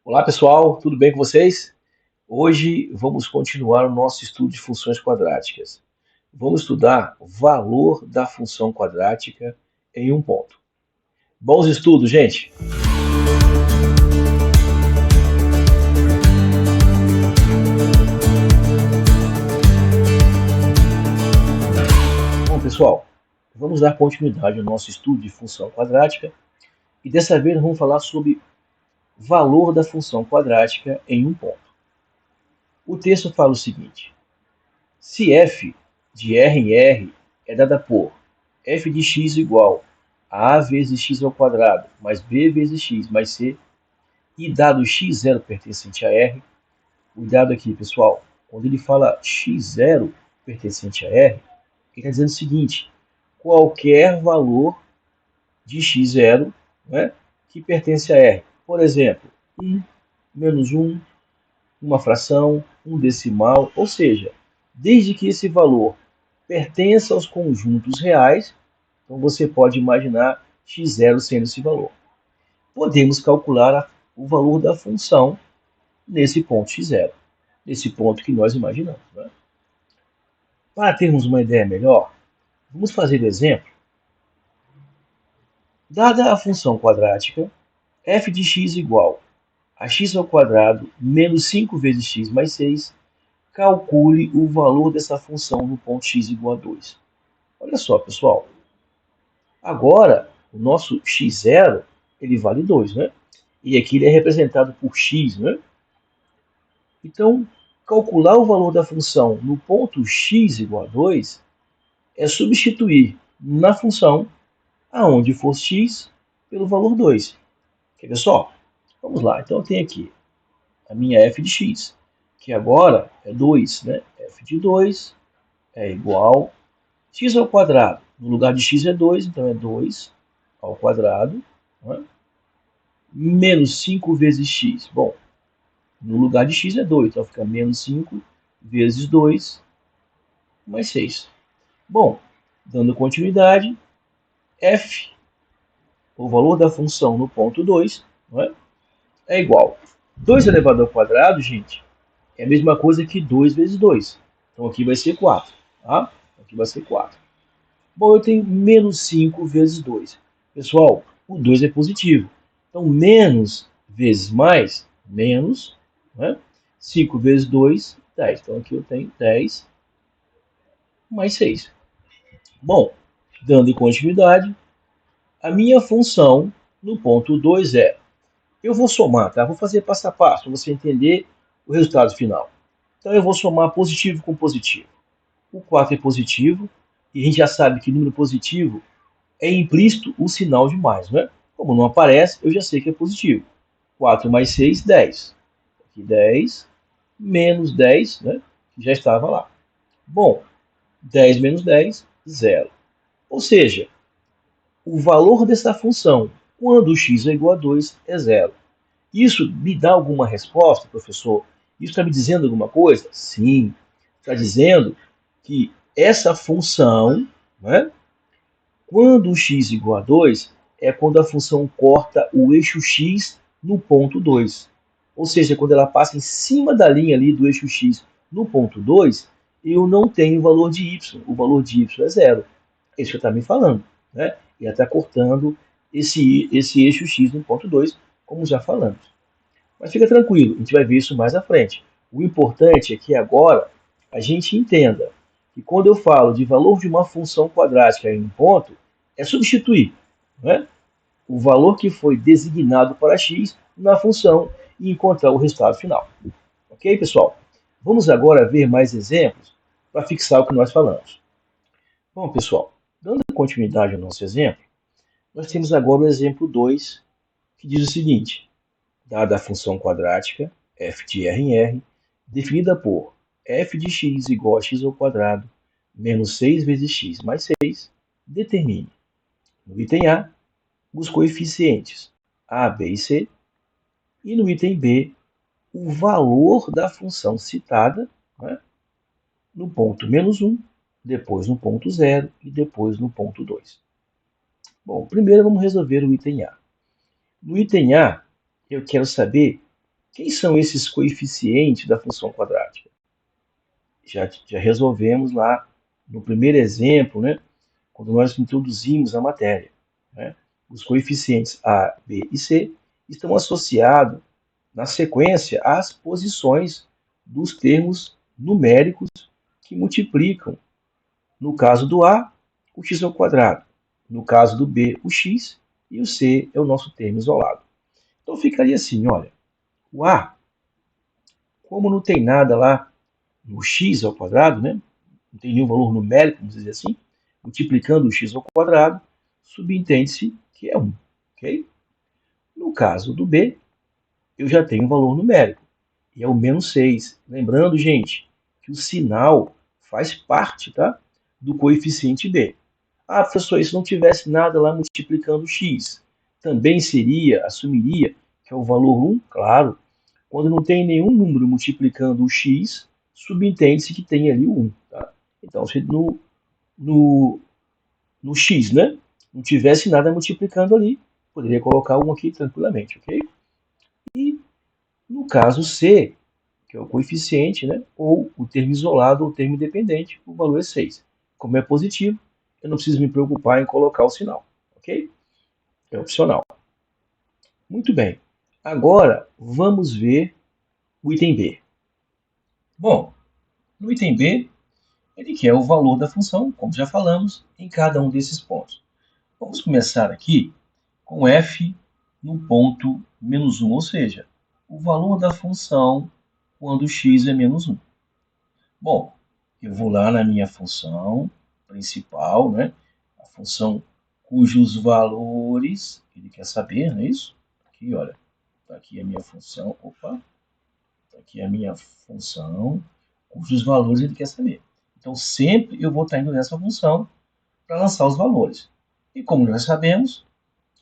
Olá pessoal, tudo bem com vocês? Hoje vamos continuar o nosso estudo de funções quadráticas. Vamos estudar o valor da função quadrática em um ponto. Bons estudos, gente! Bom pessoal, vamos dar continuidade ao nosso estudo de função quadrática e dessa vez vamos falar sobre valor da função quadrática em um ponto. O texto fala o seguinte: se f de R em R é dada por f de x igual a vezes x ao quadrado mais b vezes x mais c, e dado x0 pertencente a R, cuidado aqui pessoal, quando ele fala x0 pertencente a R, ele está dizendo o seguinte: qualquer valor de x0, né, que pertence a R. Por exemplo, 1, menos 1, uma fração, um decimal, ou seja, desde que esse valor pertença aos conjuntos reais, então você pode imaginar x0 sendo esse valor. Podemos calcular o valor da função nesse ponto x0, nesse ponto que nós imaginamos. Né? Para termos uma ideia melhor, vamos fazer o exemplo. Dada a função quadrática, f de x igual a x ao quadrado menos 5 vezes x mais 6, calcule o valor dessa função no ponto x igual a 2. Olha só, pessoal. Agora, o nosso x0, ele vale 2, né? E aqui ele é representado por x, né? Então, calcular o valor da função no ponto x igual a 2 é substituir na função, aonde for x, pelo valor 2. Quer ver só? Vamos lá. Então, eu tenho aqui a minha f de x, que agora é 2, né? f de 2 é igual a x ao quadrado. No lugar de x é 2, então é 2 ao quadrado, né? Menos 5 vezes x. Bom, no lugar de x é 2, então fica menos 5 vezes 2 mais 6. Bom, dando continuidade, f, o valor da função no ponto 2, né, é igual. 2 elevado ao quadrado, gente, é a mesma coisa que 2 vezes 2. Então aqui vai ser 4. Tá? Aqui vai ser 4. Bom, eu tenho menos 5 vezes 2. Pessoal, o 2 é positivo. Então, menos vezes mais, menos, né? 5 vezes 2, 10. Então, aqui eu tenho 10 mais 6. Bom, dando continuidade, a minha função no ponto 2 é, eu vou somar, tá? Vou fazer passo a passo para você entender o resultado final. Então, eu vou somar positivo com positivo. O 4 é positivo, e a gente já sabe que número positivo é implícito o sinal de mais, né? Como não aparece, eu já sei que é positivo. 4 mais 6, 10. Aqui 10, menos 10, né? Que já estava lá. Bom, 10 menos 10, 0. Ou seja, o valor dessa função, quando x é igual a 2, é 0. Isso me dá alguma resposta, professor? Isso está me dizendo alguma coisa? Sim, está dizendo que essa função, né, quando x igual a 2, é quando a função corta o eixo x no ponto 2. Ou seja, quando ela passa em cima da linha ali do eixo x no ponto 2, eu não tenho o valor de y. O valor de y é 0. É isso que está me falando. Né? E ela está cortando esse eixo x no ponto 2, como já falamos. Mas fica tranquilo, a gente vai ver isso mais à frente. O importante é que agora a gente entenda que quando eu falo de valor de uma função quadrática em um ponto, é substituir, né, o valor que foi designado para x na função e encontrar o resultado final. Ok, pessoal? Vamos agora ver mais exemplos para fixar o que nós falamos. Bom, pessoal, dando continuidade ao nosso exemplo, nós temos agora o exemplo 2, que diz o seguinte: dada a função quadrática f de R em R, definida por f de x igual a x ao quadrado menos 6 vezes x mais 6, determine, no item A, os coeficientes a, b e c, e no item B, o valor da função citada, né, no ponto menos 1, depois no ponto 0 e depois no ponto 2. Bom, primeiro vamos resolver o item A. No item A, eu quero saber Quem são esses coeficientes da função quadrática? Já resolvemos lá no primeiro exemplo, né, quando nós introduzimos a matéria. Né? Os coeficientes A, B e C estão associados, na sequência, às posições dos termos numéricos que multiplicam. No caso do A, o x ao quadrado. No caso do B, o x. E o C é o nosso termo isolado. Então ficaria assim, olha. O A, como não tem nada lá no x ao quadrado, né? Não tem nenhum valor numérico, vamos dizer assim, multiplicando o x ao quadrado, subentende-se que é 1. Ok? No caso do B, eu já tenho um valor numérico, e é o menos 6. Lembrando, gente, que o sinal faz parte, tá, do coeficiente B. Ah, professor, se não tivesse nada lá multiplicando x, também seria, assumiria que é o valor 1? Claro. Quando não tem nenhum número multiplicando o x, subentende-se que tem ali o 1. Tá? Então, se no, no x, né, não tivesse nada multiplicando ali, poderia colocar 1 aqui tranquilamente, ok? E no caso C, que é o coeficiente, né, ou o termo isolado ou o termo independente, o valor é 6. Como é positivo, eu não preciso me preocupar em colocar o sinal, ok? É opcional. Muito bem. Agora, vamos ver o item B. Bom, no item B, ele quer o valor da função, como já falamos, em cada um desses pontos. Vamos começar aqui com f no ponto menos 1, ou seja, o valor da função quando x é menos 1. Bom, eu vou lá na minha função principal, né? A função cujos valores ele quer saber, não é isso? Aqui, olha, está aqui a minha função, opa, está aqui a minha função cujos valores ele quer saber. Então, sempre eu vou estar indo nessa função para lançar os valores. E como nós sabemos,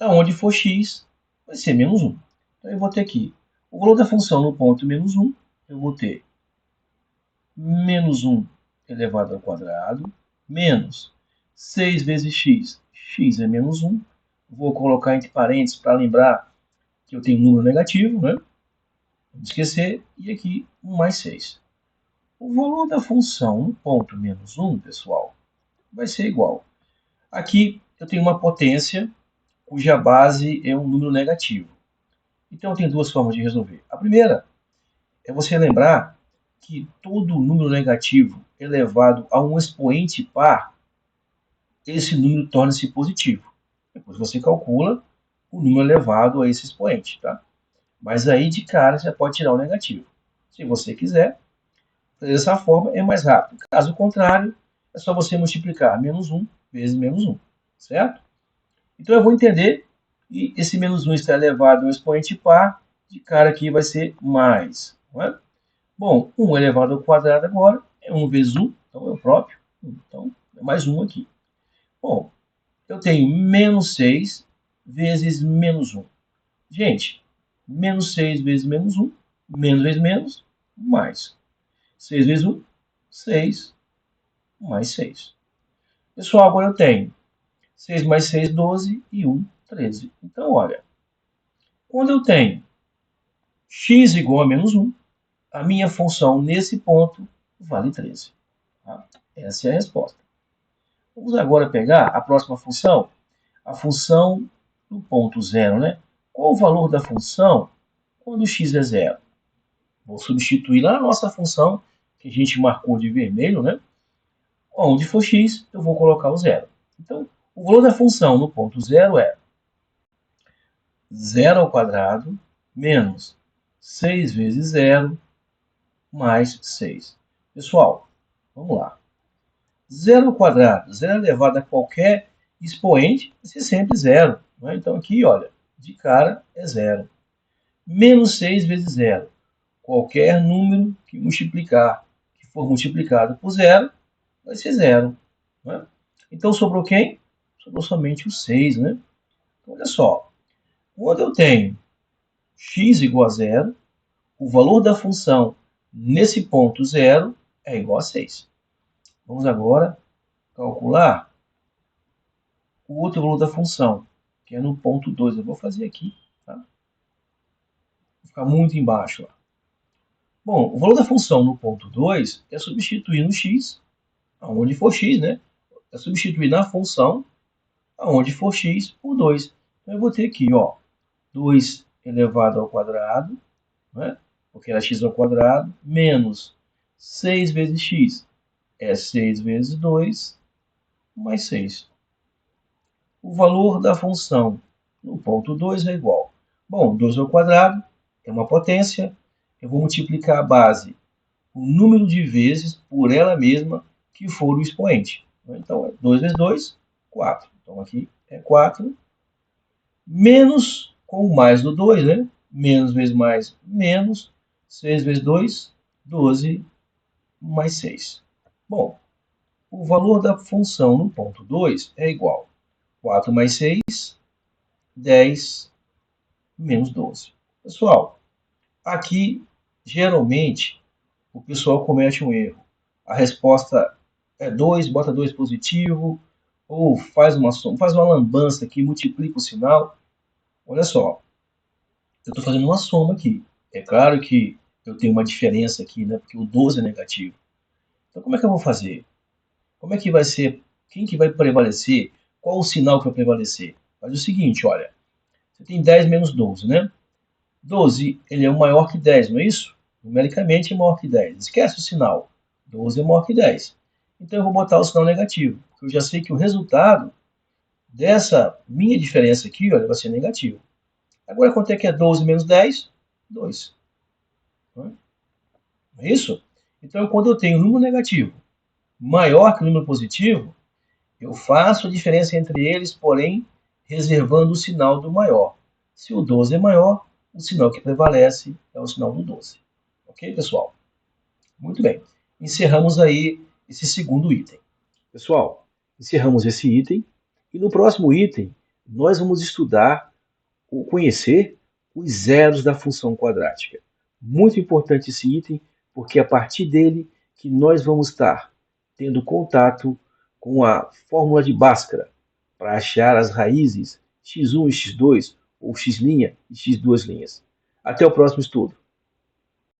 aonde for x, vai ser menos 1. Então, eu vou ter aqui o valor da função no ponto menos 1, eu vou ter menos 1 elevado ao quadrado, menos 6 vezes x, x é menos 1. Vou colocar entre parênteses para lembrar que eu tenho um número negativo, né? Não esquecer, e aqui 1 mais 6. O valor da função no ponto menos 1, pessoal, vai ser igual. Aqui eu tenho uma potência cuja base é um número negativo. Então, tem duas formas de resolver. A primeira é você lembrar que todo número negativo elevado a um expoente par, esse número torna-se positivo. Depois você calcula o número elevado a esse expoente, tá? Mas aí de cara você pode tirar o negativo. Se você quiser, fazer dessa forma é mais rápido. Caso contrário, é só você multiplicar menos 1 vezes menos 1, certo? Então eu vou entender que esse menos 1 está elevado a um expoente par, de cara aqui vai ser mais, não é? Bom, 1 elevado ao quadrado agora é 1 vezes 1, então é o próprio. Então, é mais 1 aqui. Bom, eu tenho menos 6 vezes menos 1. Gente, menos 6 vezes menos 1, menos vezes menos, mais. 6 vezes 1, 6, mais 6. Pessoal, agora eu tenho 6 mais 6, 12 e 1, 13. Então, olha, quando eu tenho x igual a menos 1, a minha função nesse ponto vale 13. Tá? Essa é a resposta. Vamos agora pegar a próxima função, a função do ponto zero, né? Qual o valor da função quando x é zero? Vou substituir lá na nossa função, que a gente marcou de vermelho, né? Onde for x, eu vou colocar o zero. Então, o valor da função no ponto zero é zero ao quadrado menos 6 vezes zero mais 6. Pessoal, vamos lá. Zero ao quadrado, zero elevado a qualquer expoente, vai ser sempre zero. Né? Então aqui, olha, de cara é zero. Menos 6 vezes zero. Qualquer número que multiplicar, que for multiplicado por zero, vai ser zero. Né? Então sobrou quem? Sobrou somente o 6. Né? Então, olha só, quando eu tenho x igual a zero, o valor da função nesse ponto zero é igual a 6. Vamos agora calcular o outro valor da função, que é no ponto 2. Eu vou fazer aqui. Tá? Vai ficar muito embaixo lá. Bom, o valor da função no ponto 2 é substituir no x, aonde for x, né? É substituir na função, aonde for x, por 2. Então, eu vou ter aqui, ó, 2 elevado ao quadrado, né? Porque era x ao quadrado, menos 6 vezes x é 6 vezes 2, mais 6. O valor da função no ponto 2 é igual. Bom, 2 ao quadrado é uma potência. Eu vou multiplicar a base, o número de vezes por ela mesma que for o expoente. Então, 2 vezes 2, 4. Então, aqui é 4. Menos, com o mais do 2, né? Menos vezes mais, menos. 6 vezes 2, 12, mais 6. Bom, o valor da função no ponto 2 é igual a 4 mais 6, 10, menos 12. Pessoal, aqui, geralmente, o pessoal comete um erro. A resposta é 2, bota 2 positivo, ou faz uma soma, faz uma lambança aqui, multiplica o sinal. Olha só, eu estou fazendo uma soma aqui. É claro que eu tenho uma diferença aqui, né, porque o 12 é negativo. Então, como é que eu vou fazer? Como é que vai ser? Quem que vai prevalecer? Qual o sinal que vai prevalecer? Faz o seguinte, olha. Você tem 10 menos 12, né? 12, ele é maior que 10, não é isso? Numericamente é maior que 10. Esquece o sinal. 12 é maior que 10. Então eu vou botar o sinal negativo, porque eu já sei que o resultado dessa minha diferença aqui, olha, vai ser negativo. Agora quanto é que é 12 menos 10? 2. Não é isso? Então quando eu tenho um número negativo maior que o número positivo, eu faço a diferença entre eles, porém reservando o sinal do maior. Se o 12 é maior, o sinal que prevalece é o sinal do 12. Ok, pessoal? Muito bem. Encerramos aí esse segundo item. Pessoal, encerramos esse item e no próximo item nós vamos estudar ou conhecer os zeros da função quadrática. Muito importante esse item, porque é a partir dele que nós vamos estar tendo contato com a fórmula de Bhaskara para achar as raízes x1 e x2, ou x' e x2'. Até o próximo estudo.